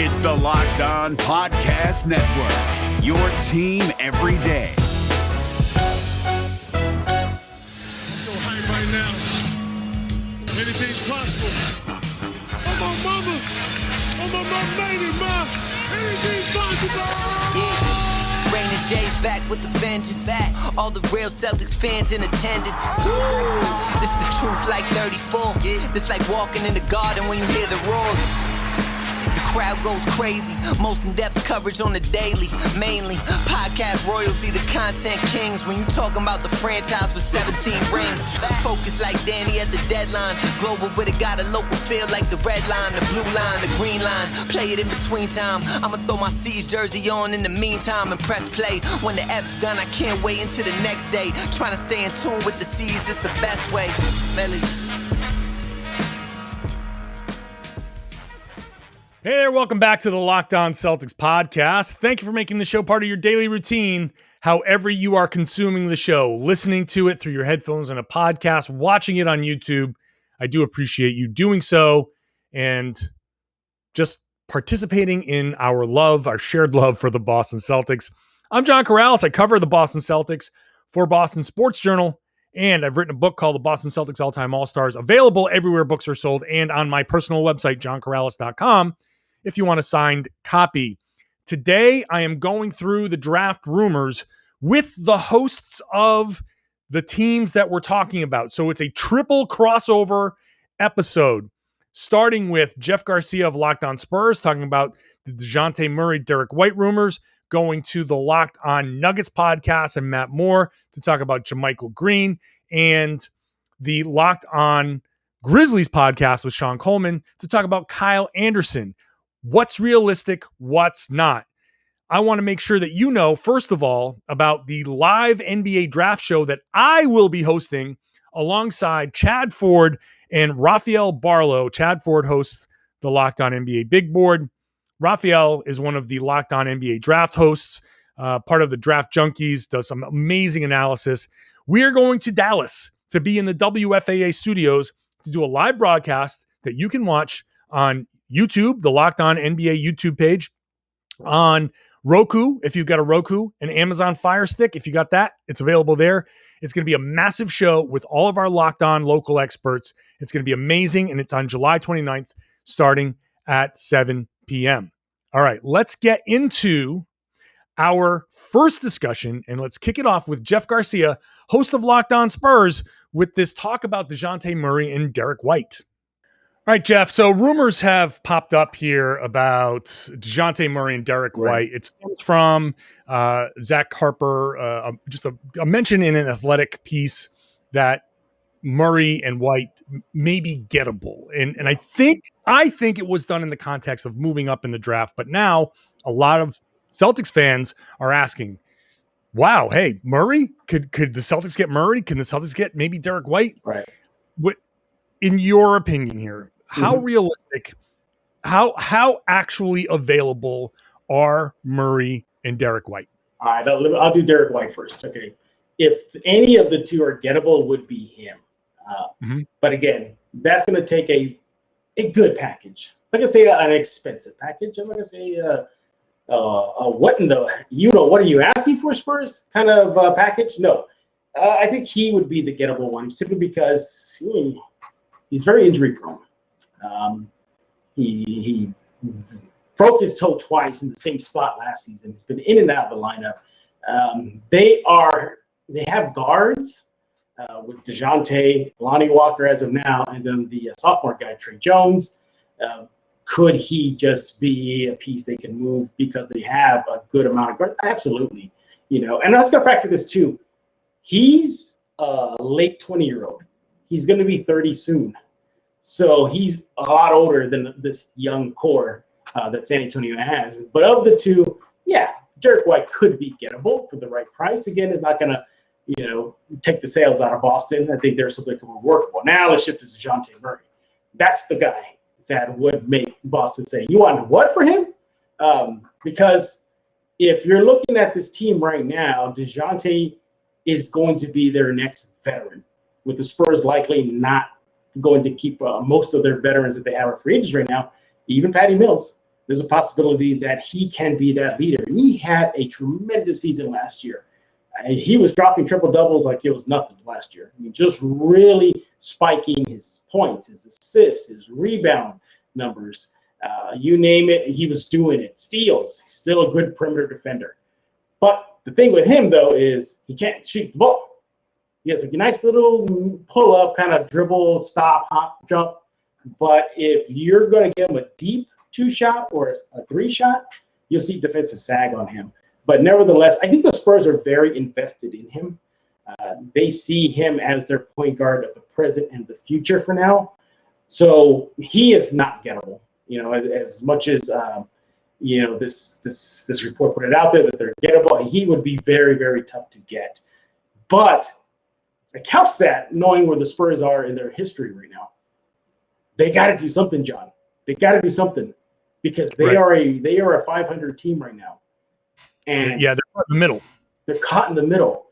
It's the Locked On Podcast Network, your team every day. So hype right now. Anything's possible. I'm on mama. I'm on my lady, ma. Anything's possible. Rain and J's back with the vengeance. All the real Celtics fans in attendance. This the truth like 34. This like walking in the garden when you hear the roars. The crowd goes crazy. Most in-depth coverage on the daily. Mainly podcast royalty, the content kings. When you talking about the franchise with 17 rings. Focus like Danny at the deadline. Global with it, got a local feel like the red line, the blue line, the green line. Play it in between time. I'ma throw my C's jersey on in the meantime and press play. When the F's done, I can't wait until the next day. Trying to stay in tune with the C's, that's the best way. Melly. Hey there, welcome back to the Locked On Celtics podcast. Thank you for making the show part of your daily routine, however you are consuming the show, listening to it through your headphones on a podcast, watching it on YouTube. I do appreciate you doing so and just participating in our love, our shared love for the Boston Celtics. I'm John Karalis. I cover the Boston Celtics for Boston Sports Journal, and I've written a book called The Boston Celtics All-Time All-Stars, available everywhere books are sold and on my personal website, johnkaralis.com. if you want a signed copy. Today, I am going through the draft rumors with the hosts of the teams that we're talking about. So it's a triple crossover episode, starting with Jeff Garcia of Locked On Spurs, talking about the Dejounte Murray, Derrick White rumors, going to the Locked On Nuggets podcast and Matt Moore to talk about JaMychal Green, and the Locked On Grizzlies podcast with Shawn Coleman to talk about Kyle Anderson. What's realistic? What's not? I want to make sure that you know, first of all, about the live NBA draft show that I will be hosting alongside Chad Ford and Rafael Barlow. Chad Ford hosts the Locked On NBA Big Board. Rafael is one of the Locked On NBA draft hosts, part of the Draft Junkies, does some amazing analysis. We are going to Dallas to be in the WFAA studios to do a live broadcast that you can watch on YouTube, the Locked On NBA YouTube page, on Roku, if you've got a Roku, and Amazon Fire Stick, if you got that, it's available there. It's going to be a massive show with all of our Locked On local experts. It's going to be amazing, and it's on July 29th, starting at 7 p.m. All right, let's get into our first discussion, and let's kick it off with Jeff Garcia, host of Locked On Spurs, with this talk about Dejounte Murray and Derrick White. All right, Jeff. So rumors have popped up here about Dejounte Murray and Derrick White. It stems from Zach Harper, just a mention in an Athletic piece that Murray and White may be gettable. And I think it was done in the context of moving up in the draft. But now a lot of Celtics fans are asking, wow, hey, Murray? Could the Celtics get Murray? Can the Celtics get maybe Derrick White? Right. What, in your opinion here, how realistic, how actually available are Murray and Derrick White? All right, I'll do Derrick White first. Okay. If any of the two are gettable, would be him. But again, that's going to take a good package. I'm not going to say an expensive package. I'm going to say what in the, what are you asking for, Spurs kind of package? No. I think he would be the gettable one simply because he's very injury prone. He broke his toe twice in the same spot last season. He's been in and out of the lineup. They have guards with Dejounte, Lonnie Walker as of now, and then the sophomore guy, Trey Jones. Could he just be a piece they can move because they have a good amount of guards? Absolutely. And I was going to factor this too. He's a late 20-year-old. He's going to be 30 soon. So he's a lot older than this young core that San Antonio has. But of the two, Derrick White could be gettable for the right price. Again, it's not going to, take the sales out of Boston. I think there's something that could be workable. Now let's shift to Dejounte Murray. That's the guy that would make Boston say, you want what for him? Because if you're looking at this team right now, Dejounte is going to be their next veteran, with the Spurs likely not going to keep most of their veterans that they have are free agents right now, even Patty Mills. there's a possibility that he can be that leader. And he had a tremendous season last year. And he was dropping triple doubles like it was nothing last year. I mean, just really spiking his points, his assists, his rebound numbers. You name it, he was doing it. Steals, he's still a good perimeter defender. But the thing with him, though, is he can't shoot the ball. He has a nice little pull-up, kind of dribble, stop, hop, jump. But if you're going to give him a deep 2-shot or a 3-shot, you'll see defensive sag on him. But nevertheless, I think the Spurs are very invested in him. They see him as their point guard of the present and the future for now. So he is not gettable. As much as this report put it out there that they're gettable, he would be very, very tough to get. But it counts that knowing where the Spurs are in their history right now. They got to do something, John. They got to do something because they are a 500 team right now. And they're caught in the middle. They're caught in the middle.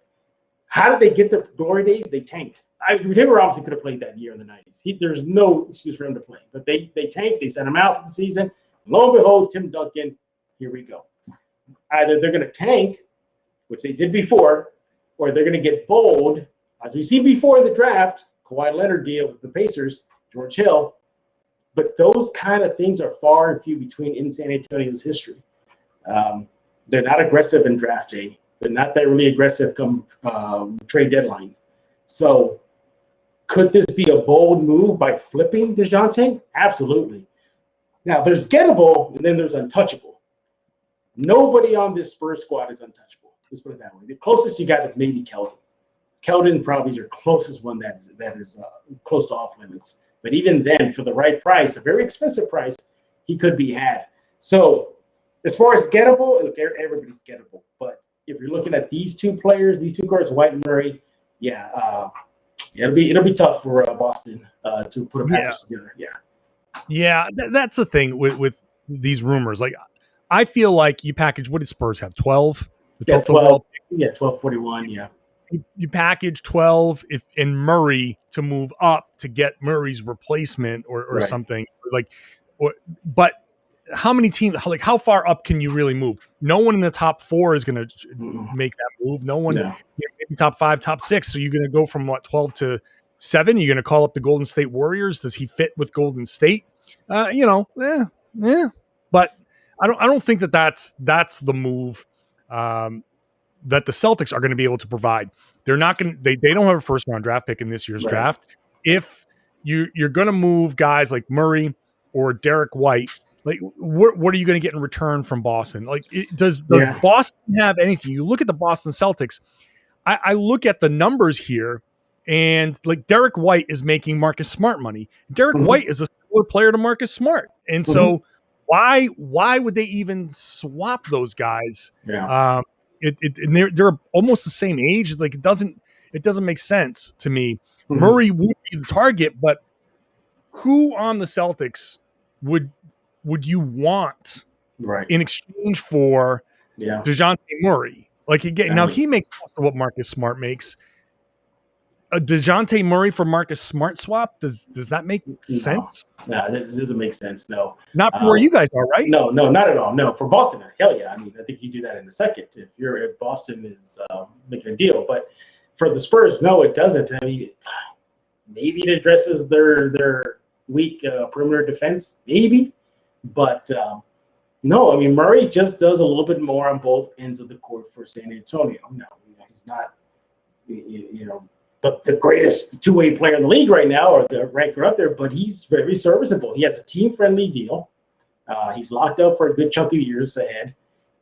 How did they get their glory days? They tanked. Taylor obviously could have played that year in the 90s. There's no excuse for him to play. But they tanked. They sent him out for the season. Lo and behold, Tim Duncan, here we go. Either they're going to tank, which they did before, or they're going to get bold. As we see before the draft, Kawhi Leonard deal with the Pacers, George Hill. But those kind of things are far and few between in San Antonio's history. They're not aggressive in draft day. They're not that really aggressive come trade deadline. So could this be a bold move by flipping Dejounte? Absolutely. Now, there's gettable, and then there's untouchable. Nobody on this Spurs squad is untouchable. Let's put it that way. The closest you got is maybe Keldon. Keldon probably is your closest one that is close to off limits. But even then, for the right price, a very expensive price, he could be had. So as far as gettable, look, everybody's gettable. But if you're looking at these two players, these two guards, White and Murray, it'll be tough for Boston to put a package together. Yeah, that's the thing with these rumors. Like, I feel like you package, what did Spurs have? 12? 12. Yeah, 1241. Yeah. You package 12 and Murray to move up to get Murray's replacement or something but how many teams, like how far up can you really move? No one in the top 4 is going to make that move. No one, maybe top 5, top 6. So you're going to go from 12 to 7. You're going to call up the Golden State Warriors. Does he fit with Golden State? But I don't think that's the move that the Celtics are going to be able to provide. They're not going to, they don't have a first round draft pick in this year's draft. If you're going to move guys like Murray or Derrick White, like what are you going to get in return from Boston? Like, does Boston have anything? You look at the Boston Celtics. I look at the numbers here, and like Derrick White is making Marcus Smart money. Derrick White is a similar player to Marcus Smart, and so why would they even swap those guys? Yeah. They're almost the same age. Like it doesn't make sense to me. Murray would be the target, but who on the Celtics would you want in exchange for Dejounte Murray? Like again, now he makes most of what Marcus Smart makes. A Dejounte Murray for Marcus Smart swap, does that make sense? No, it doesn't make sense. No, not for where you guys are, right? No, not at all. No, for Boston, hell yeah. I mean, I think you do that in a second if Boston is making a deal. But for the Spurs, no, it doesn't. I mean, maybe it addresses their weak perimeter defense, maybe. But no, I mean, Murray just does a little bit more on both ends of the court for San Antonio. No, he's not, the greatest two-way player in the league right now or the ranker up there, but he's very serviceable. He has a team-friendly deal. He's locked up for a good chunk of years ahead.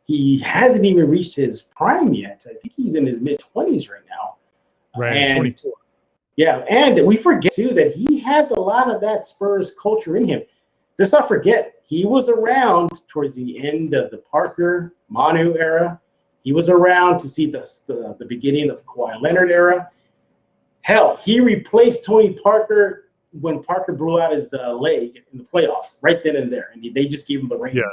He hasn't even reached his prime yet. I think he's in his mid-20s right now. Right, and 24. Yeah, and we forget, too, that he has a lot of that Spurs culture in him. Let's not forget, he was around towards the end of the Parker, Manu era. He was around to see the beginning of the Kawhi Leonard era. Hell, he replaced Tony Parker when Parker blew out his leg in the playoffs right then and there, and they just gave him the reins. Yeah.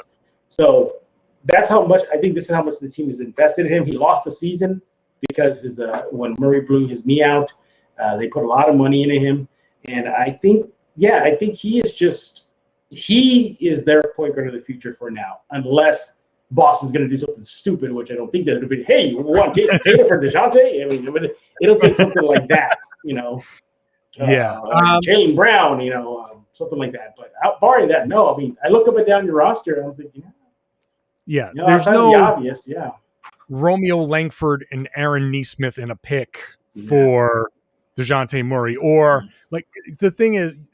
So that's how much – I think this is how much the team is invested in him. He lost a season because when Murray blew his knee out, they put a lot of money into him. And I think he is just he is their point guard of the future for now, unless Boston's going to do something stupid, which I don't think they're going to be. Hey, we want Jason Tatum for Dejounte? I mean, it'll take something like that, Jaylen Brown, something like that. But barring that, no. I mean, I look up and down your roster, and I'm thinking, there's no obvious, Romeo Langford and Aaron Nesmith in a pick for DeJounte Murray, or like the thing is,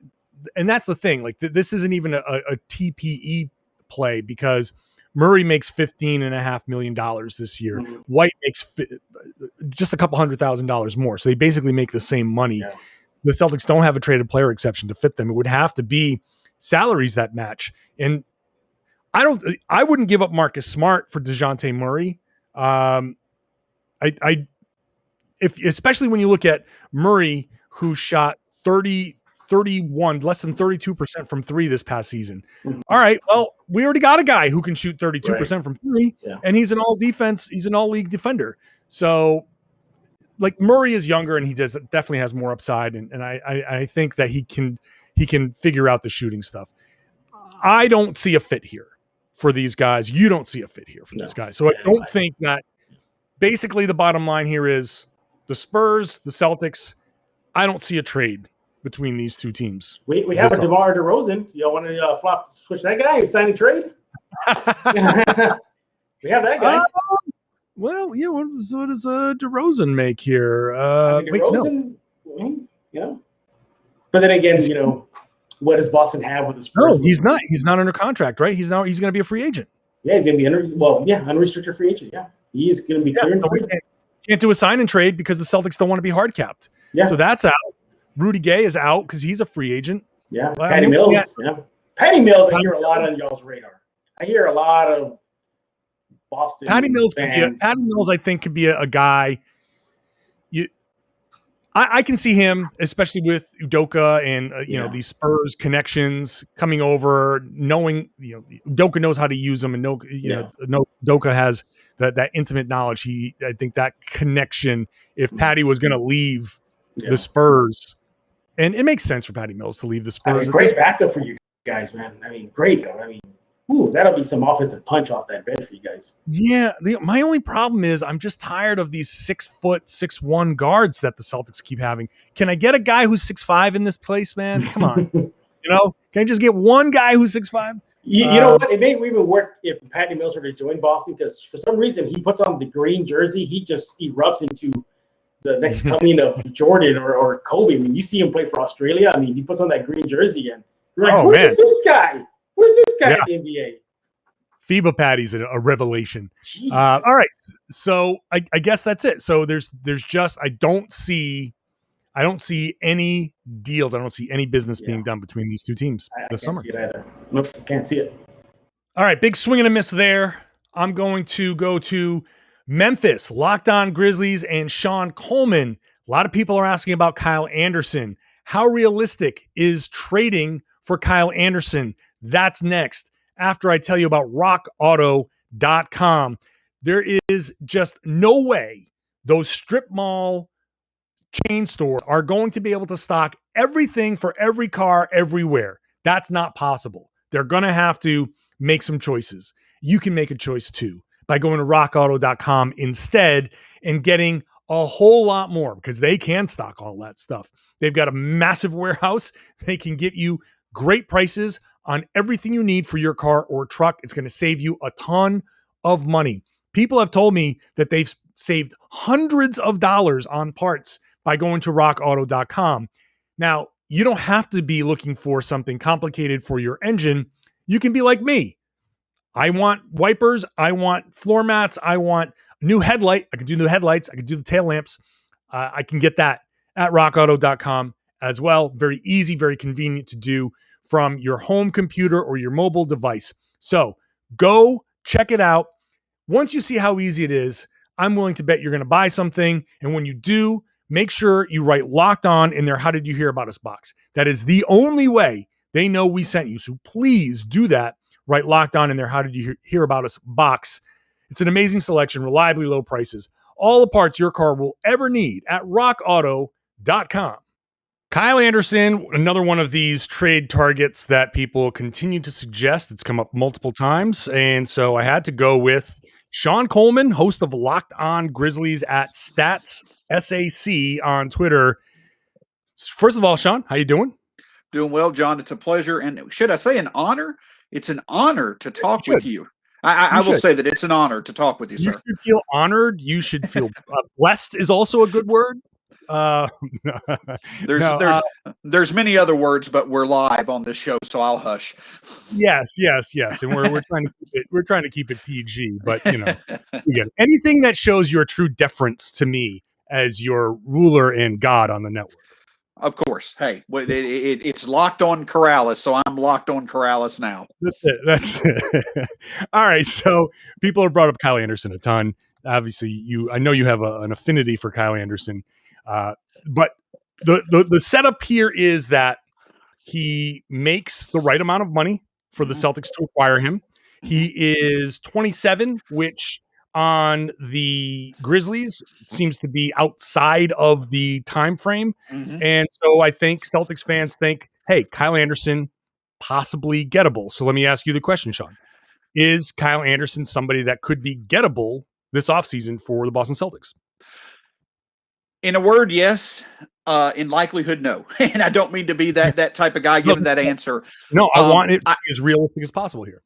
and that's the thing, like this isn't even a TPE play because Murray makes $15.5 million this year. Mm-hmm. White makes just a couple $100,000 more. So they basically make the same money. Yeah. The Celtics don't have a traded player exception to fit them. It would have to be salaries that match. And I wouldn't give up Marcus Smart for DeJounte Murray. Especially when you look at Murray, who shot 31, less than 32% from three this past season. Mm-hmm. All right, well, we already got a guy who can shoot 32% from three, and he's an he's an all league defender. So, like, Murray is younger and he definitely has more upside, and I think that he can figure out the shooting stuff. I don't see a fit here for these guys. You don't see a fit here for these guys. So I don't think that. Basically, the bottom line here is the Spurs, the Celtics. I don't see a trade between these two teams. We have a DeMar DeRozan. Y'all want to switch that guy? Sign and trade? We have that guy. What does DeRozan make here? DeRozan, But then again, what does Boston have with the Spurs? No, he's not. He's not under contract, right? He's going to be a free agent. Yeah, he's going to be unrestricted free agent. Yeah, he is going to be clear and free. Can't do a sign and trade because the Celtics don't want to be hard capped. Yeah, so that's out. Rudy Gay is out because he's a free agent. Yeah, Patty Mills. Yeah, Patty Mills. I hear a lot on y'all's radar. I hear a lot of Boston. Patty Mills I think could be a guy. I can see him, especially with Udoka and these Spurs connections coming over, knowing Udoka knows how to use them, and Udoka has that intimate knowledge. I think that connection. If Patty was going to leave the Spurs, and it makes sense for Patty Mills to leave the Spurs. Great backup for you guys, man. I mean, great though. I mean, that'll be some offensive punch off that bench for you guys. Yeah. My only problem is I'm just tired of these 6', 6'1" guards that the Celtics keep having. Can I get a guy who's 6'5" in this place, man? Come on. Can I just get one guy who's 6'5"? You know what? It may even work if Patty Mills were to join Boston, because for some reason he puts on the green jersey. He just erupts into the next coming of Jordan or Kobe. I mean, you see him play for Australia. I mean, he puts on that green jersey and you're like, where's this guy? Where's this guy in the NBA? FIBA Patty's a revelation. All right. So I guess that's it. So there's just, I don't see any deals. I don't see any business being done between these two teams this summer. I can't see it either. Nope, can't see it. All right. Big swing and a miss there. I'm going to go to Memphis, Locked On Grizzlies and Shawn Coleman. A lot of people are asking about Kyle Anderson. How realistic is trading for Kyle Anderson? That's next after I tell you about rockauto.com. There is just no way those strip mall chain stores are going to be able to stock everything for every car everywhere. That's not possible. They're going to have to make some choices. You can make a choice too by going to rockauto.com instead and getting a whole lot more, because they can stock all that stuff. They've got a massive warehouse. They can get you great prices on everything you need for your car or truck. It's going to save you a ton of money. People have told me that they've saved hundreds of dollars on parts by going to rockauto.com. Now, you don't have to be looking for something complicated for your engine. You can be like me. I want wipers. I want floor mats. I want a new headlight. I can do the headlights. I can do the tail lamps. I can get that at rockauto.com as well. Very easy, very convenient to do from your home computer or your mobile device. So go check it out. Once you see how easy it is, I'm willing to bet you're going to buy something. And when you do, make sure you write Locked On in their How Did You Hear About Us box. That is the only way they know we sent you. So please do that. Write Locked On in their How Did You Hear About Us box. It's an amazing selection, reliably low prices, all the parts your car will ever need at rockauto.com. Kyle Anderson, another one of these trade targets that people continue to suggest. It's come up multiple times. And so I had to go with Shawn Coleman, host of Locked On Grizzlies at Stats SAC on Twitter. First of all, Shawn, how you doing? Doing well, John. It's a pleasure. And should I say an honor? It's an honor to talk with you. I will say that it's an honor to talk with you, sir. You should feel honored. You should feel blessed is also a good word. There's many other words, but we're live on this show, so I'll hush. Yes, and we're trying to keep it PG, but again, anything that shows your true deference to me as your ruler and God on the network. Of course. Hey, it's Locked On Karalis, so I'm Locked On Karalis now. That's it. All right, so people have brought up Kyle Anderson a ton. Obviously, I know you have an affinity for Kyle Anderson. But the setup here is that he makes the right amount of money for the Celtics to acquire him. He is 27, which on the Grizzlies seems to be outside of the time frame. And so I think Celtics fans think, hey, Kyle Anderson, possibly gettable. So let me ask you the question, Shawn. Is Kyle Anderson somebody that could be gettable this offseason for the Boston Celtics? In a word, yes. In likelihood, no. And I don't mean to be that type of guy giving that answer. No, I want it to be as realistic as possible here.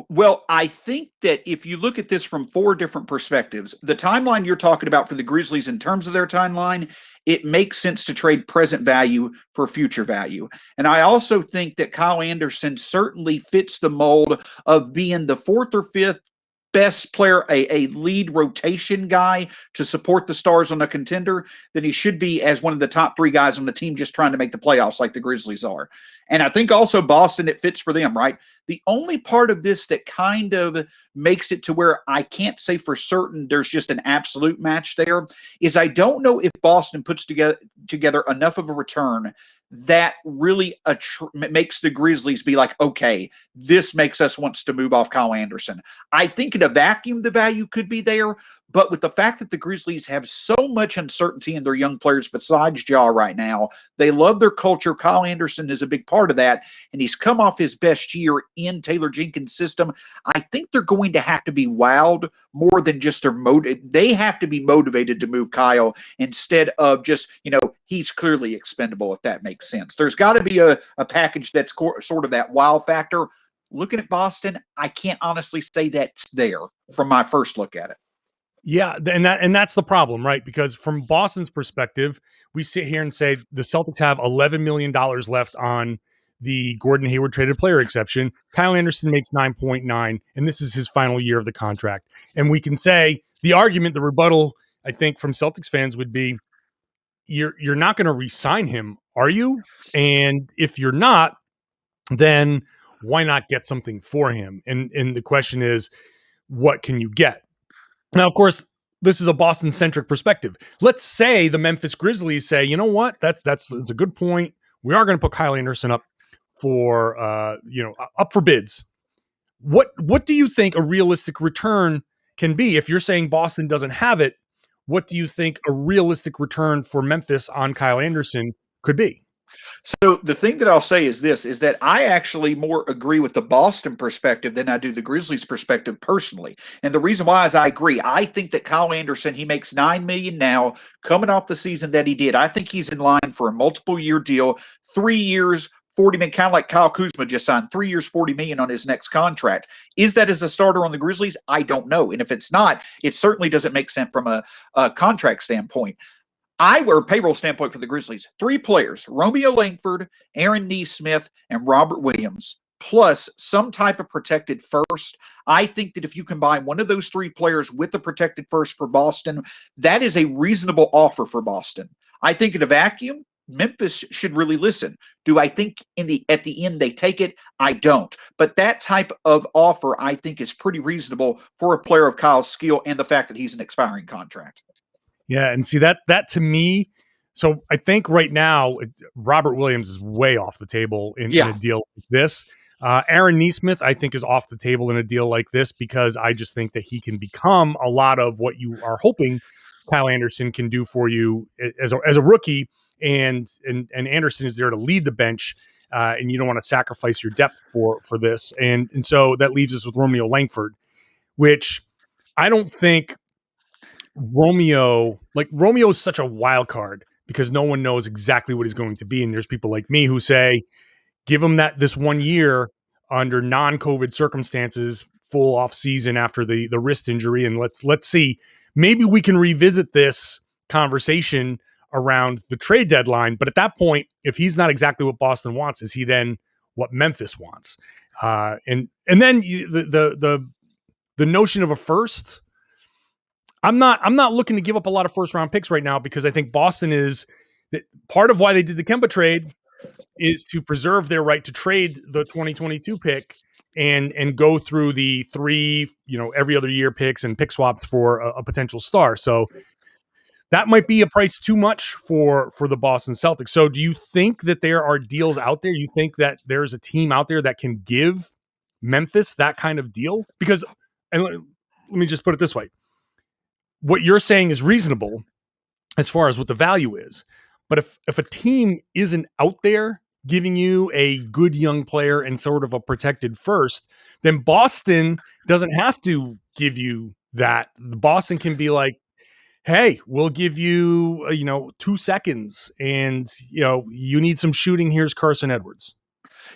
Well, I think that if you look at this from four different perspectives, the timeline you're talking about for the Grizzlies in terms of their timeline, it makes sense to trade present value for future value. And I also think that Kyle Anderson certainly fits the mold of being the fourth or fifth best player, a lead rotation guy to support the Stars on a contender, then he should be as one of the top three guys on the team just trying to make the playoffs like the Grizzlies are. And I think also Boston, it fits for them, right? The only part of this that kind of makes it to where I can't say for certain there's just an absolute match there is I don't know if Boston puts together enough of a return that really makes the Grizzlies be like, okay, this makes us want to move off Kyle Anderson. I think in a vacuum, the value could be there, but with the fact that the Grizzlies have so much uncertainty in their young players besides Ja right now, they love their culture. Kyle Anderson is a big part of that, and he's come off his best year in Taylor Jenkins' system. I think they're going to have to be wowed more than just they have to be motivated to move Kyle instead of just, he's clearly expendable, if that makes sense. There's got to be a package that's sort of that wow factor. Looking at Boston, I can't honestly say that's there from my first look at it. Yeah, and that's the problem, right? Because from Boston's perspective, we sit here and say the Celtics have $11 million left on the Gordon Hayward traded player exception. Kyle Anderson makes 9.9, and this is his final year of the contract. And we can say the argument, the rebuttal, I think, from Celtics fans would be, you're not going to re-sign him, are you? And if you're not, then why not get something for him? And the question is, what can you get? Now, of course, this is a Boston-centric perspective. Let's say the Memphis Grizzlies say, you know what, that's a good point. We are going to put Kyle Anderson up for up for bids. What do you think a realistic return can be? If you're saying Boston doesn't have it, what do you think a realistic return for Memphis on Kyle Anderson could be? So the thing that I'll say is this, is that I actually more agree with the Boston perspective than I do the Grizzlies perspective personally. And the reason why is I agree. I think that Kyle Anderson, he makes $9 million now coming off the season that he did. I think he's in line for a multiple year deal, 3 years, $40 million, kind of like Kyle Kuzma just signed 3 years, $40 million on his next contract. Is that as a starter on the Grizzlies? I don't know. And if it's not, it certainly doesn't make sense from a contract standpoint. Or payroll standpoint for the Grizzlies, 3 players, Romeo Langford, Aaron Nesmith, and Robert Williams, plus some type of protected first. I think that if you combine one of those 3 players with the protected first for Boston, that is a reasonable offer for Boston. I think in a vacuum, Memphis should really listen. Do I think at the end they take it? I don't. But that type of offer, I think, is pretty reasonable for a player of Kyle's skill and the fact that he's an expiring contract. Yeah, and see that to me, so I think right now Robert Williams is way off the table in a deal like this. Aaron Nesmith, I think, is off the table in a deal like this because I just think that he can become a lot of what you are hoping Kyle Anderson can do for you as a rookie. and Anderson is there to lead the bench, and you don't want to sacrifice your depth for this. And so that leaves us with Romeo Langford, which I don't think Romeo is such a wild card because no one knows exactly what he's going to be. And there's people like me who say, give him this 1 year under non-COVID circumstances, full off season after the wrist injury. And let's see, maybe we can revisit this conversation around the trade deadline. But at that point, if he's not exactly what Boston wants, is he then what Memphis wants? And then the notion of a first, I'm not looking to give up a lot of first round picks right now because I think Boston is part of why they did the Kemba trade is to preserve their right to trade the 2022 pick and go through the 3, every other year picks and pick swaps for a potential star. So that might be a price too much for the Boston Celtics. So do you think that there are deals out there? You think that there's a team out there that can give Memphis that kind of deal? Because, and let me just put it this way. What you're saying is reasonable as far as what the value is. But if a team isn't out there giving you a good young player and sort of a protected first, then Boston doesn't have to give you that. Boston can be like, hey, we'll give you, 2 seconds and, you need some shooting. Here's Carson Edwards.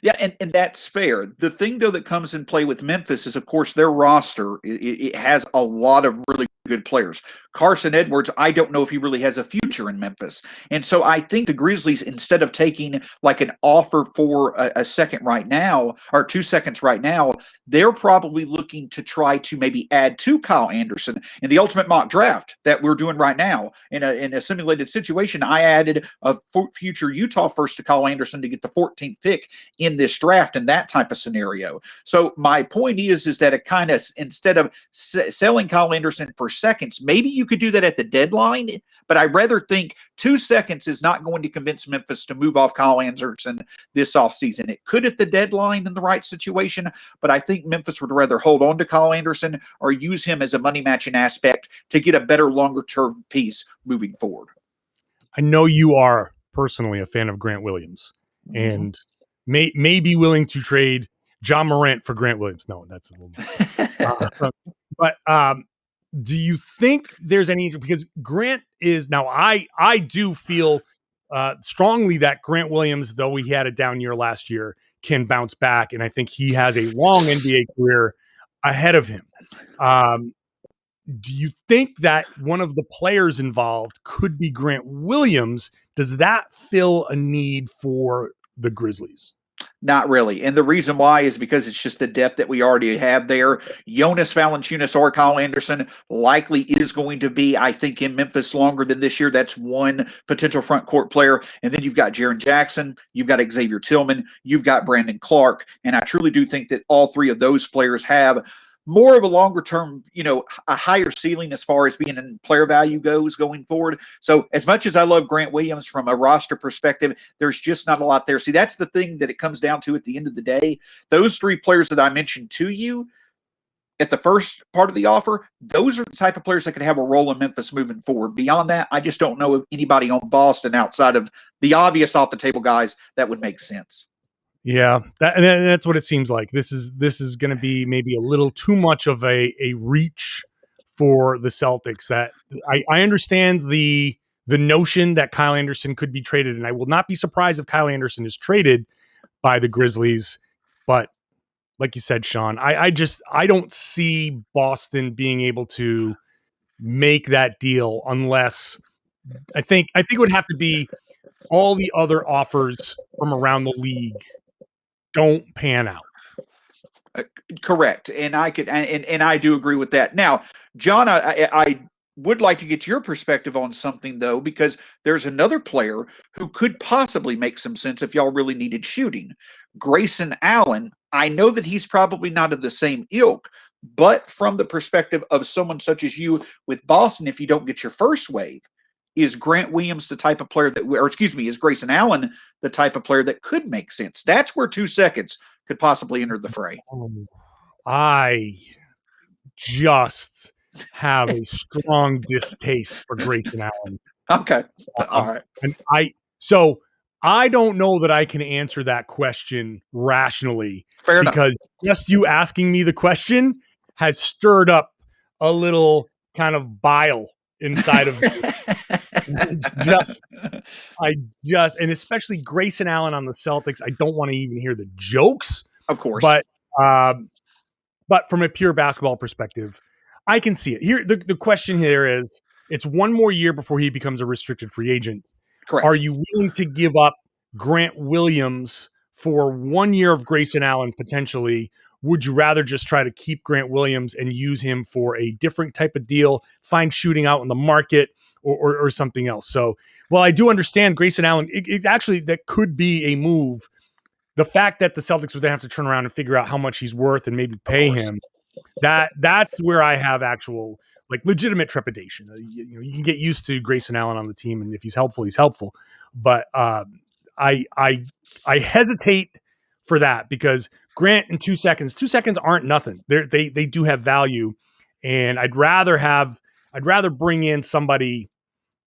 Yeah, and that's fair. The thing, though, that comes in play with Memphis is, of course, their roster. It has a lot of really good players. Carson Edwards, I don't know if he really has a future in Memphis. And so I think the Grizzlies, instead of taking like an offer for a second right now or 2 seconds right now, they're probably looking to try to maybe add to Kyle Anderson. In the ultimate mock draft that we're doing right now, in a simulated situation, I added a future Utah first to Kyle Anderson to get the 14th pick in this draft in that type of scenario. So my point is that it kind of, instead of selling Kyle Anderson for seconds, maybe you could do that at the deadline, but I rather think 2 seconds is not going to convince Memphis to move off Kyle Anderson this offseason. It could at the deadline in the right situation, but I think Memphis would rather hold on to Kyle Anderson or use him as a money matching aspect to get a better longer term piece moving forward. I know you are personally a fan of Grant Williams and may be willing to trade John Morant for Grant Williams. No, that's a little but do you think there's any, because Grant is now, I do feel strongly that Grant Williams, though he had a down year last year, can bounce back. And I think he has a long NBA career ahead of him. Do you think that one of the players involved could be Grant Williams? Does that fill a need for the Grizzlies? Not really. And the reason why is because it's just the depth that we already have there. Jonas Valanciunas or Kyle Anderson likely is going to be, I think, in Memphis longer than this year. That's one potential front court player. And then you've got Jaren Jackson, you've got Xavier Tillman, you've got Brandon Clark. And I truly do think that all three of those players have more of a longer term, a higher ceiling as far as being in player value goes going forward. So as much as I love Grant Williams from a roster perspective, there's just not a lot there. See, that's the thing that it comes down to at the end of the day. Those three players that I mentioned to you at the first part of the offer, those are the type of players that could have a role in Memphis moving forward. Beyond that, I just don't know of anybody on Boston outside of the obvious off the table guys that would make sense. Yeah, that's what it seems like. This is going to be maybe a little too much of a reach for the Celtics. That I understand the notion that Kyle Anderson could be traded, and I will not be surprised if Kyle Anderson is traded by the Grizzlies. But like you said, Shawn, I don't see Boston being able to make that deal unless I think it would have to be all the other offers from around the league don't pan out. Correct. And I could, and I do agree with that. Now, John, I would like to get your perspective on something though, because there's another player who could possibly make some sense if y'all really needed shooting. Grayson Allen. I know that he's probably not of the same ilk, but from the perspective of someone such as you with Boston, if you don't get your first wave, is Grant Williams the type of player that, is Grayson Allen the type of player that could make sense? That's where 2 seconds could possibly enter the fray. I just have a strong distaste for Grayson Allen. Okay. All right. And So I don't know that I can answer that question rationally. Fair because just you asking me the question has stirred up a little kind of bile inside of and especially Grayson Allen on the Celtics. I don't want to even hear the jokes, of course. But from a pure basketball perspective, I can see it. Here, the question here is, it's one more year before he becomes a restricted free agent. Correct. Are you willing to give up Grant Williams for 1 year of Grayson Allen potentially? Would you rather just try to keep Grant Williams and use him for a different type of deal, find shooting out in the market or something else? So, well, I do understand Grayson Allen. It actually, that could be a move. The fact that the Celtics would then have to turn around and figure out how much he's worth and maybe pay him, that's where I have actual, like, legitimate trepidation. You can get used to Grayson Allen on the team, and if he's helpful, he's helpful. But I hesitate for that, because Grant in 2 seconds aren't nothing. They do have value, and I'd rather bring in somebody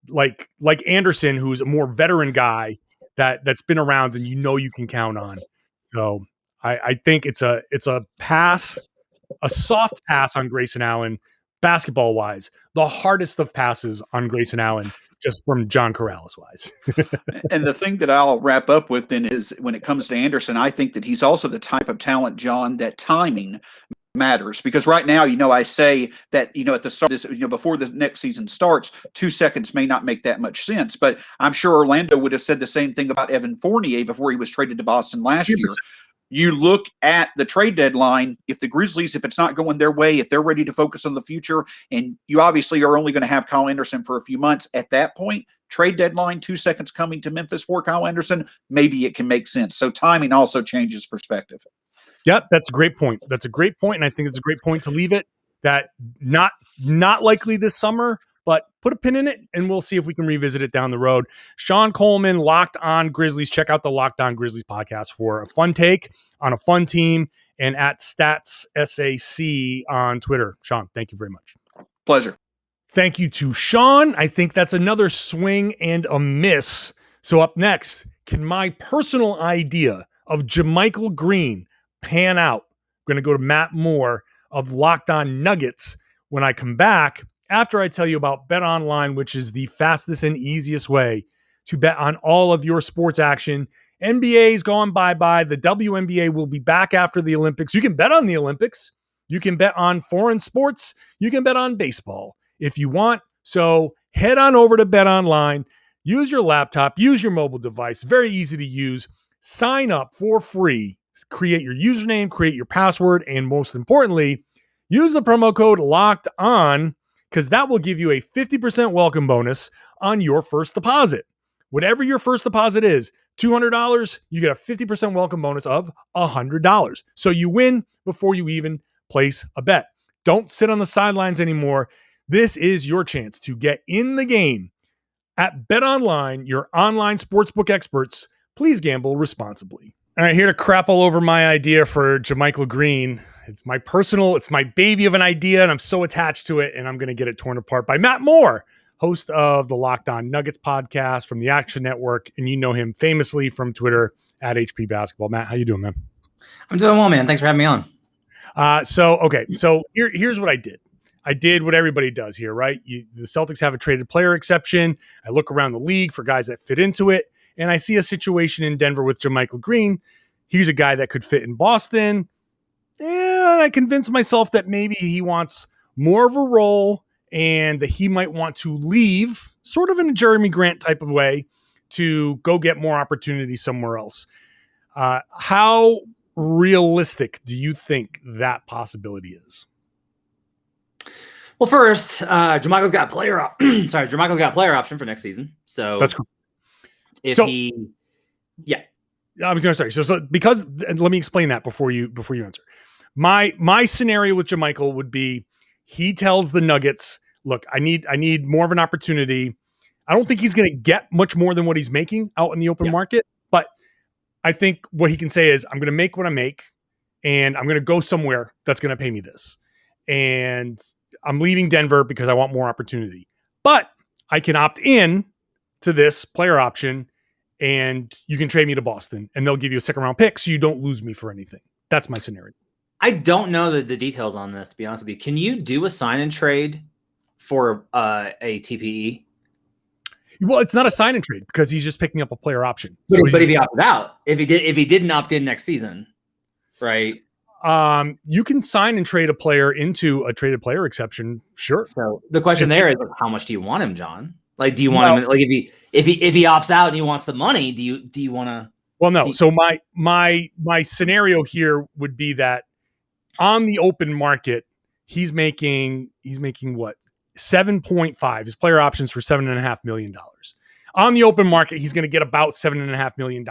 like Anderson, who's a more veteran guy that's been around and you can count on. So I think it's a pass, a soft pass on Grayson Allen, basketball wise. The hardest of passes on Grayson Allen, just from John Karalis wise. And the thing that I'll wrap up with then is, when it comes to Anderson, I think that he's also the type of talent, John, that timing matters. Because right now, I say that, at the start of this, before the next season starts, 2 seconds may not make that much sense. But I'm sure Orlando would have said the same thing about Evan Fournier before he was traded to Boston last year. You look at the trade deadline, if the Grizzlies, if it's not going their way, if they're ready to focus on the future, and you obviously are only going to have Kyle Anderson for a few months at that point, trade deadline, 2 seconds coming to Memphis for Kyle Anderson, maybe it can make sense. So timing also changes perspective. Yep, that's a great point. And I think it's a great point to leave it. That not likely this summer, but put a pin in it, and we'll see if we can revisit it down the road. Shawn Coleman, Locked On Grizzlies. Check out the Locked On Grizzlies podcast for a fun take on a fun team, and at StatsSAC on Twitter. Shawn, thank you very much. Pleasure. Thank you to Shawn. I think that's another swing and a miss. So up next, can my personal idea of JaMychal Green pan out? I'm going to go to Matt Moore of Locked On Nuggets when I come back, after I tell you about BetOnline, which is the fastest and easiest way to bet on all of your sports action. NBA's gone bye-bye. The WNBA will be back after the Olympics. You can bet on the Olympics. You can bet on foreign sports. You can bet on baseball if you want. So head on over to BetOnline. Use your laptop. Use your mobile device. Very easy to use. Sign up for free. Create your username. Create your password. And most importantly, use the promo code Locked On, because that will give you a 50% welcome bonus on your first deposit. Whatever your first deposit is, $200, you get a 50% welcome bonus of $100. So you win before you even place a bet. Don't sit on the sidelines anymore. This is your chance to get in the game at BetOnline, your online sportsbook experts. Please gamble responsibly. All right, here to crap all over my idea for JaMychal Green. It's my baby of an idea, and I'm so attached to it, and I'm going to get it torn apart by Matt Moore, host of the Locked On Nuggets podcast from the Action Network, and you know him famously from Twitter at HP Basketball. Matt, how you doing, man? I'm doing well, man. Thanks for having me on. So here's what I did. I did what everybody does here, right? The Celtics have a traded player exception. I look around the league for guys that fit into it, and I see a situation in Denver with JaMychal Green. He's a guy that could fit in Boston. And I convinced myself that maybe he wants more of a role and that he might want to leave, sort of in a Jeremy Grant type of way, to go get more opportunity somewhere else. How realistic do you think that possibility is? Well, first, JaMychal's got JaMychal's got a player option for next season. So that's cool. I was going to say, so because, and let me explain that before you answer. My scenario with JaMychal would be, he tells the Nuggets, look, I need more of an opportunity. I don't think he's going to get much more than what he's making out in the open market, but I think what he can say is, I'm going to make what I make, and I'm going to go somewhere that's going to pay me this. And I'm leaving Denver because I want more opportunity. But I can opt in to this player option, and you can trade me to Boston, and they'll give you a second round pick so you don't lose me for anything. That's my scenario. I don't know the details on this, to be honest with you. Can you do a sign and trade for a TPE? Well, it's not a sign and trade because he's just picking up a player option. But if he opted out, if he didn't opt in next season, right? You can sign and trade a player into a traded player exception. Sure. So the question there is, how much do you want him, John? Like, do you want him? Like, if he opts out and he wants the money, do you want to? Well, no. So my scenario here would be that on the open market, he's making what? 7.5. His player options for $7.5 million. On the open market, he's going to get about $7.5 million.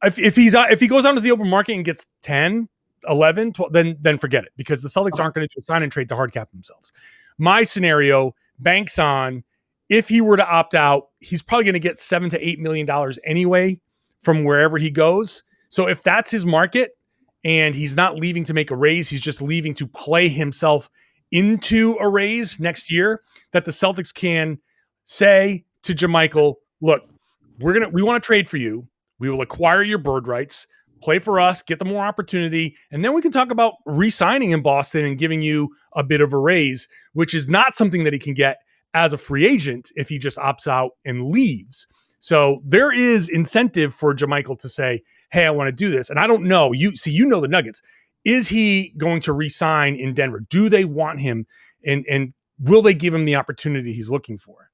If he goes onto the open market and gets 10, 11, 12, then forget it, because the Celtics aren't going to do a sign and trade to hard cap themselves. My scenario banks on, if he were to opt out, he's probably going to get $7 to $8 million anyway from wherever he goes. So if that's his market and he's not leaving to make a raise, he's just leaving to play himself into a raise next year, that the Celtics can say to JaMychal, look, we want to trade for you. We will acquire your bird rights, play for us, get the more opportunity, and then we can talk about re-signing in Boston and giving you a bit of a raise, which is not something that he can get as a free agent if he just opts out and leaves. So there is incentive for JaMychal to say, hey, I want to do this. And I don't know. You know the Nuggets. Is he going to re-sign in Denver? Do they want him? And will they give him the opportunity he's looking for?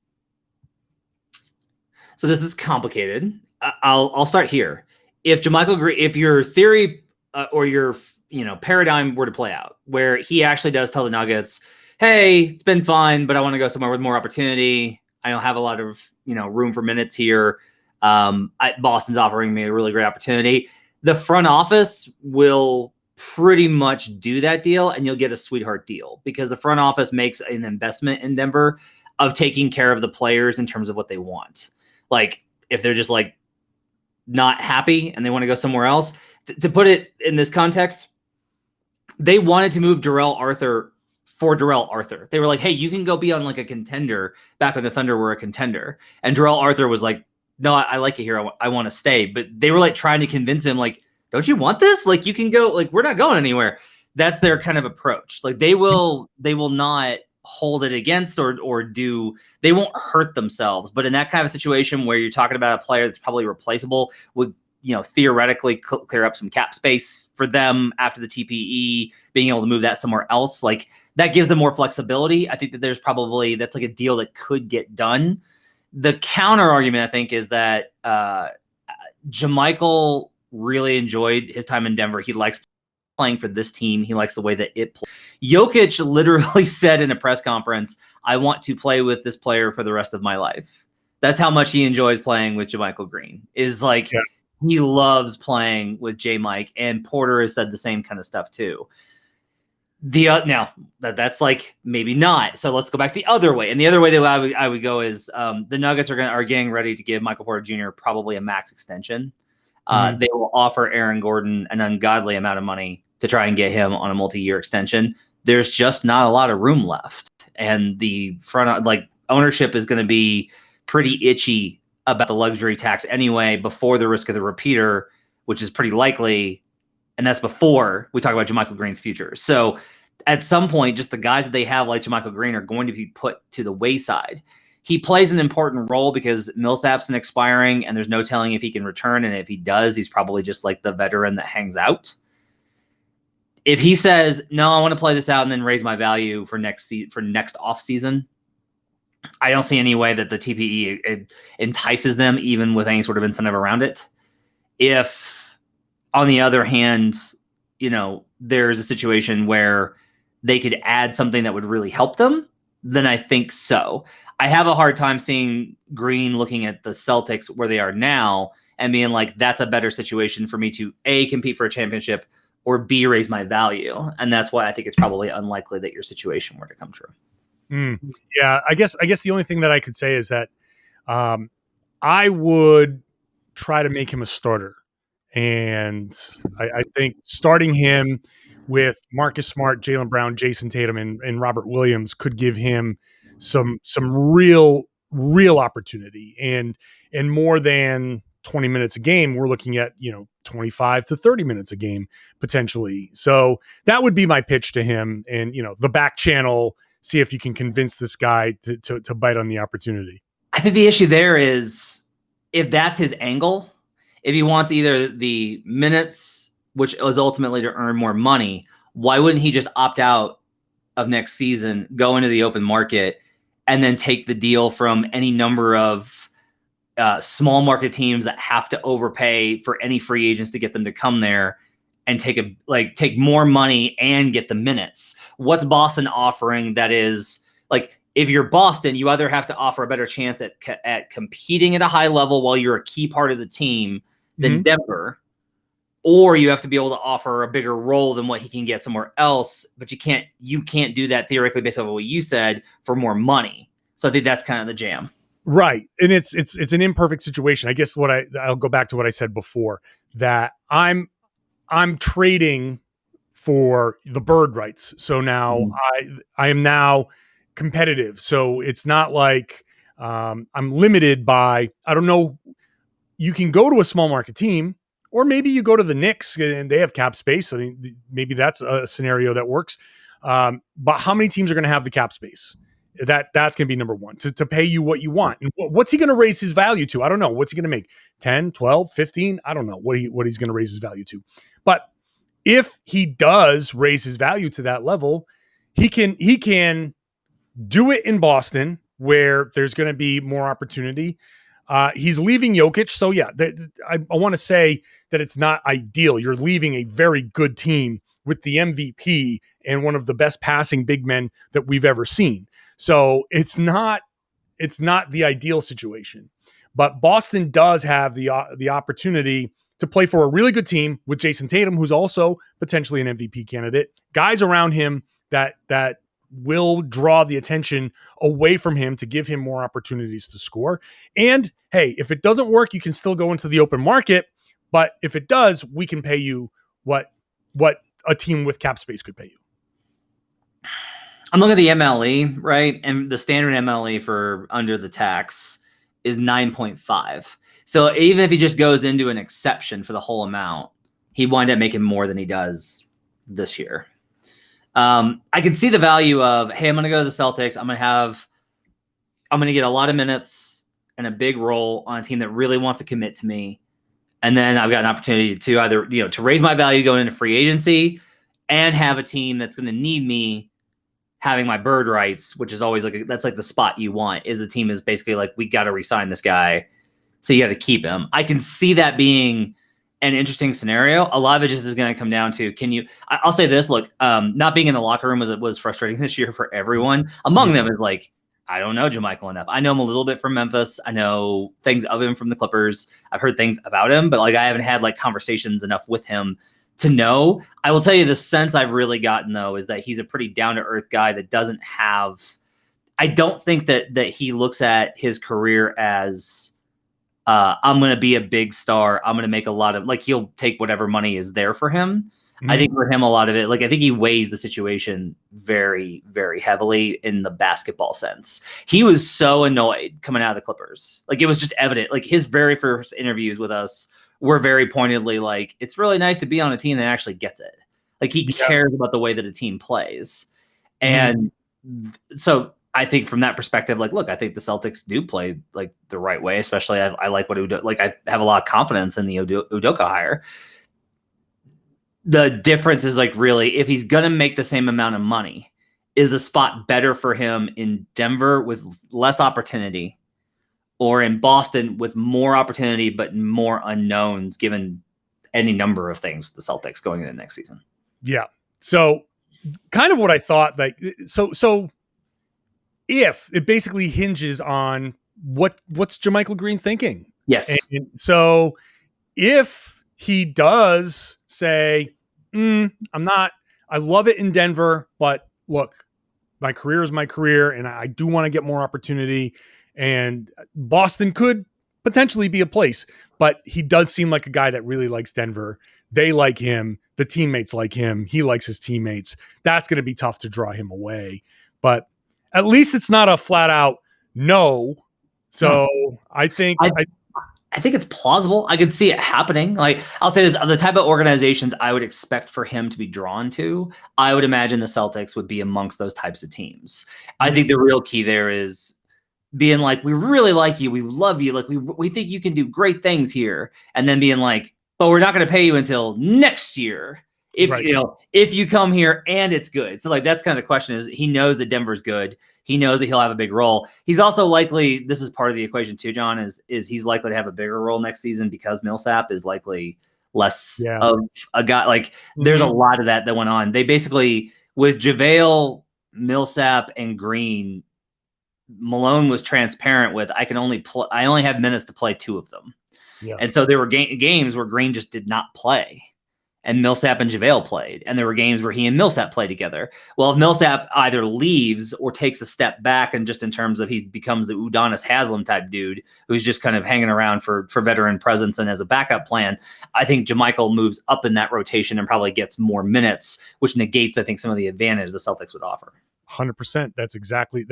So this is complicated. I'll start here. If JaMychal Green, if your theory or your paradigm were to play out, where he actually does tell the Nuggets, hey, it's been fun, but I want to go somewhere with more opportunity. I don't have a lot of room for minutes here. Boston's offering me a really great opportunity. The front office will pretty much do that deal, and you'll get a sweetheart deal, because the front office makes an investment in Denver of taking care of the players in terms of what they want. Like, if they're just like not happy and they want to go somewhere else, to put it in this context, they wanted to move Darrell Arthur for Darrell Arthur. They were like, hey, you can go be on like a contender back when the Thunder were a contender. And Darrell Arthur was like, no, I like it here. I want to stay. But they were like trying to convince him, like, don't you want this? Like, you can go, like, we're not going anywhere. That's their kind of approach. Like, they will not hold it against or do, they won't hurt themselves. But in that kind of situation where you're talking about a player that's probably replaceable, would, theoretically clear up some cap space for them after the TPE, being able to move that somewhere else, like, that gives them more flexibility. I think that that's like a deal that could get done. The counter argument, I think, is that JaMychal really enjoyed his time in Denver. He likes playing for this team. He likes the way that it plays. Jokic literally said in a press conference, I want to play with this player for the rest of my life. That's how much he enjoys playing with JaMychal Green. Is like, yeah. He loves playing with J-Mike, and Porter has said the same kind of stuff too. Now that's like maybe not. So let's go back the other way. And the other way that I would go is the Nuggets are getting ready to give Michael Porter Jr. probably a max extension. They will offer Aaron Gordon an ungodly amount of money to try and get him on a multi-year extension. There's just not a lot of room left, and the front ownership is going to be pretty itchy about the luxury tax anyway, before the risk of the repeater, which is pretty likely. And that's before we talk about JaMychal Green's future. So at some point, just the guys that they have like JaMychal Green are going to be put to the wayside. He plays an important role because Millsap's an expiring, and there's no telling if he can return. And if he does, he's probably just like the veteran that hangs out. If he says, no, I want to play this out and then raise my value for next off season, I don't see any way that the TPE entices them, even with any sort of incentive around it. If, on the other hand, there's a situation where they could add something that would really help them, then I think so. I have a hard time seeing Green looking at the Celtics where they are now and being like, that's a better situation for me to A, compete for a championship, or B, raise my value. And that's why I think it's probably unlikely that your situation were to come true. Yeah, I guess the only thing that I could say is that I would try to make him a starter. And I think starting him with Marcus Smart, Jaylen Brown, Jason Tatum, and Robert Williams could give him some real opportunity and more than 20 minutes a game. We're looking at, 25 to 30 minutes a game potentially. So that would be my pitch to him. And, the back channel, see if you can convince this guy to bite on the opportunity. I think the issue there is if that's his angle, if he wants either the minutes, which is ultimately to earn more money, why wouldn't he just opt out of next season, go into the open market, and then take the deal from any number of small market teams that have to overpay for any free agents to get them to come there and take more money and get the minutes? What's Boston offering that is like, if you're Boston, you either have to offer a better chance at competing at a high level while you're a key part of the team than Denver, or you have to be able to offer a bigger role than what he can get somewhere else, but you can't do that theoretically based on what you said for more money. So I think that's kind of the jam. Right. And it's an imperfect situation. I guess I'll go back to what I said before, that I'm trading for the bird rights. So now I am now competitive. So it's not like I'm limited by, I don't know, you can go to a small market team, or maybe you go to the Knicks and they have cap space. I mean, maybe that's a scenario that works. But how many teams are going to have the cap space? That's going to be number one, to pay you what you want. And what's he going to raise his value to? I don't know. What's he going to make? 10, 12, 15? I don't know what he's going to raise his value to. But if he does raise his value to that level, he can do it in Boston where there's going to be more opportunity. He's leaving Jokic. So yeah, I want to say that it's not ideal. You're leaving a very good team with the MVP and one of the best passing big men that we've ever seen. So it's not the ideal situation, but Boston does have the opportunity to play for a really good team with Jason Tatum, who's also potentially an MVP candidate, guys around him that will draw the attention away from him to give him more opportunities to score. And hey, if it doesn't work, you can still go into the open market. But if it does, we can pay you what a team with cap space could pay you. I'm looking at the MLE, right? And the standard MLE for under the tax is 9.5. So even if he just goes into an exception for the whole amount, he wind up making more than he does this year. I can see the value of, hey, I'm going to go to the Celtics. I'm going to get a lot of minutes and a big role on a team that really wants to commit to me. And then I've got an opportunity to either, to raise my value going into free agency and have a team that's going to need me having my bird rights, which is always that's like the spot you want, is the team is basically like, we got to re-sign this guy. So you got to keep him. I can see that being an interesting scenario. A lot of it just is going to come down to, I'll say this, look, not being in the locker room was frustrating this year for everyone. Among them is like, I don't know JaMychal enough. I know him a little bit from Memphis. I know things of him from the Clippers. I've heard things about him, but I haven't had conversations enough with him to know. I will tell you the sense I've really gotten though, is that he's a pretty down to earth guy that doesn't have, I don't think that he looks at his career as, I'm going to be a big star. I'm going to make a lot of, he'll take whatever money is there for him. Mm-hmm. I think for him, a lot of it, I think he weighs the situation very, very heavily in the basketball sense. He was so annoyed coming out of the Clippers. It was just evident. His very first interviews with us were very pointedly it's really nice to be on a team that actually gets it. He cares about the way that a team plays. And so I think from that perspective, look, I think the Celtics do play the right way, especially I like what I have a lot of confidence in the Udoka hire. The difference is really, if he's going to make the same amount of money, is the spot better for him in Denver with less opportunity, or in Boston with more opportunity but more unknowns, given any number of things with the Celtics going into next season? Yeah. So kind of what I thought, so if it basically hinges on what's JaMychal Green thinking. Yes. And so if he does say, I love it in Denver, but look, my career is my career and I do want to get more opportunity, and Boston could potentially be a place, but he does seem like a guy that really likes Denver. They like him. The teammates like him. He likes his teammates. That's going to be tough to draw him away, but at least it's not a flat out no. So I think I think it's plausible. I could see it happening. Like, I'll say this, the type of organizations I would expect for him to be drawn to, I would imagine the Celtics would be amongst those types of teams. I think the real key there is being like, we really like you. We love you. Like, we think you can do great things here. And then being like, but we're not going to pay you until next year. If if you come here and it's good. So like, that's kind of the question is he knows that Denver's good. He knows that he'll have a big role. He's also likely, this is part of the equation too, John, is he's likely to have a bigger role next season because Millsap is likely less of a guy. Like there's a lot of that went on. They basically, with JaVale, Millsap, and Green, Malone was transparent with, I only have minutes to play 2 of them. Yeah. And so there were games where Green just did not play. And Millsap and JaVale played. And there were games where he and Millsap played together. Well, if Millsap either leaves or takes a step back, and just in terms of he becomes the Udonis Haslem type dude who's just kind of hanging around for veteran presence and as a backup plan, I think JaMychal moves up in that rotation and probably gets more minutes, which negates, I think, some of the advantage the Celtics would offer. 100%. That's exactly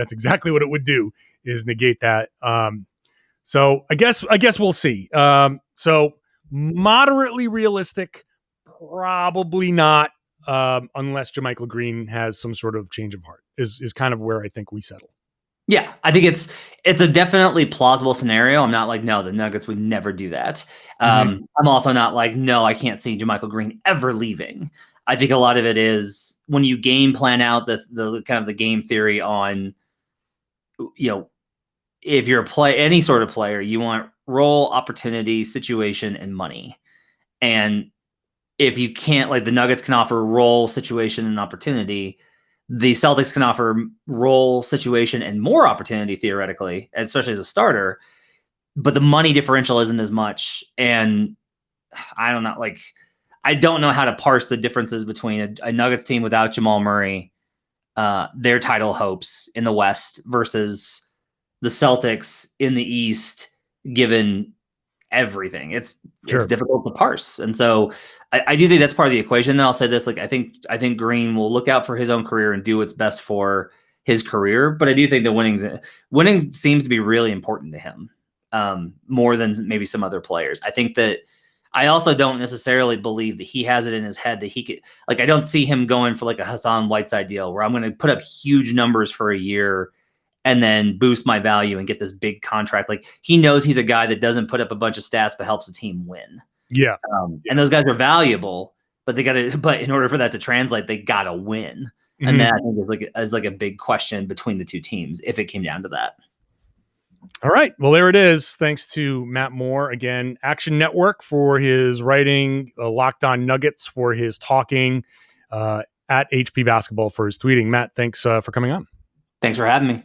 what it would do, is negate that. So I guess we'll see. So moderately realistic. Probably not, unless JaMychal Green has some sort of change of heart, is kind of where I think we settle. Yeah, I think it's a definitely plausible scenario. I'm not like, no, the Nuggets would never do that. I'm also not like, no, I can't see JaMychal Green ever leaving. I think a lot of it is when you game plan out the kind of the game theory on, if you're any sort of player, you want role, opportunity, situation, and money. And if you can't, like the Nuggets can offer role, situation, and opportunity, the Celtics can offer role, situation, and more opportunity theoretically, especially as a starter. But the money differential isn't as much. And I don't know, I don't know how to parse the differences between a Nuggets team without Jamal Murray, their title hopes in the West versus the Celtics in the East, given everything. It's difficult to parse. And so I do think that's part of the equation. Then I'll say this, I think Green will look out for his own career and do what's best for his career. But I do think that winning seems to be really important to him, more than maybe some other players. I think that I also don't necessarily believe that he has it in his head that he could, I don't see him going for a Hassan Whiteside deal where I'm going to put up huge numbers for a year and then boost my value and get this big contract. He knows he's a guy that doesn't put up a bunch of stats, but helps the team win. Yeah. And those guys are valuable, but in order for that to translate, they got to win. Mm-hmm. And that I think is a big question between the two teams, if it came down to that. All right. Well, there it is. Thanks to Matt Moore, again, Action Network for his writing, Locked On Nuggets for his talking, at HP Basketball for his tweeting. Matt, thanks for coming on. Thanks for having me.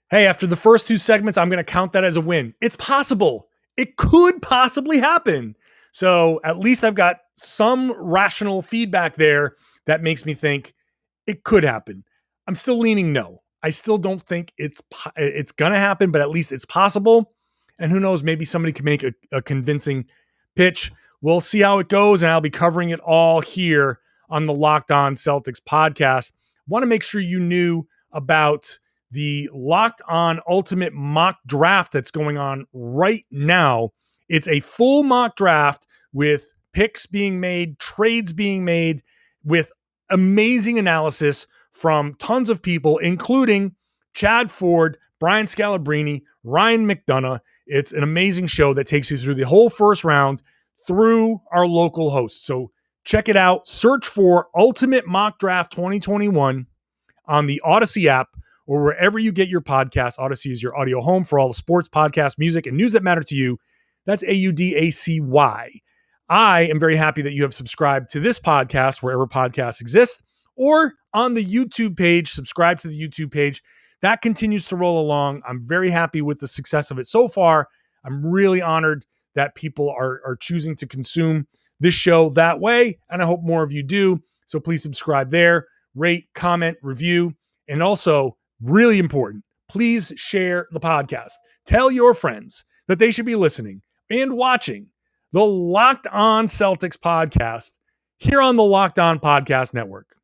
Hey, after the first 2 segments, I'm going to count that as a win. It's possible. It could possibly happen. So at least I've got some rational feedback there that makes me think it could happen. I'm still leaning no. I still don't think it's going to happen, but at least it's possible. And who knows, maybe somebody can make a convincing pitch. We'll see how it goes, and I'll be covering it all here on the Locked On Celtics podcast. Want to make sure you knew about the Locked On Ultimate Mock Draft that's going on right now. It's a full mock draft with picks being made, trades being made, with amazing analysis from tons of people, including Chad Ford, Brian Scalabrine, Ryan McDonough. It's an amazing show that takes you through the whole first round through our local hosts. So check it out. Search for Ultimate Mock Draft 2021 on the Odyssey app, or wherever you get your podcasts. Odyssey is your audio home for all the sports, podcasts, music, and news that matter to you. That's AUDACY. I am very happy that you have subscribed to this podcast wherever podcasts exist, or on the YouTube page. Subscribe to the YouTube page. That continues to roll along. I'm very happy with the success of it so far. I'm really honored that people are choosing to consume this show that way, and I hope more of you do. So please subscribe there, rate, comment, review, and also, really important, please share the podcast. Tell your friends that they should be listening and watching the Locked On Celtics podcast here on the Locked On Podcast Network.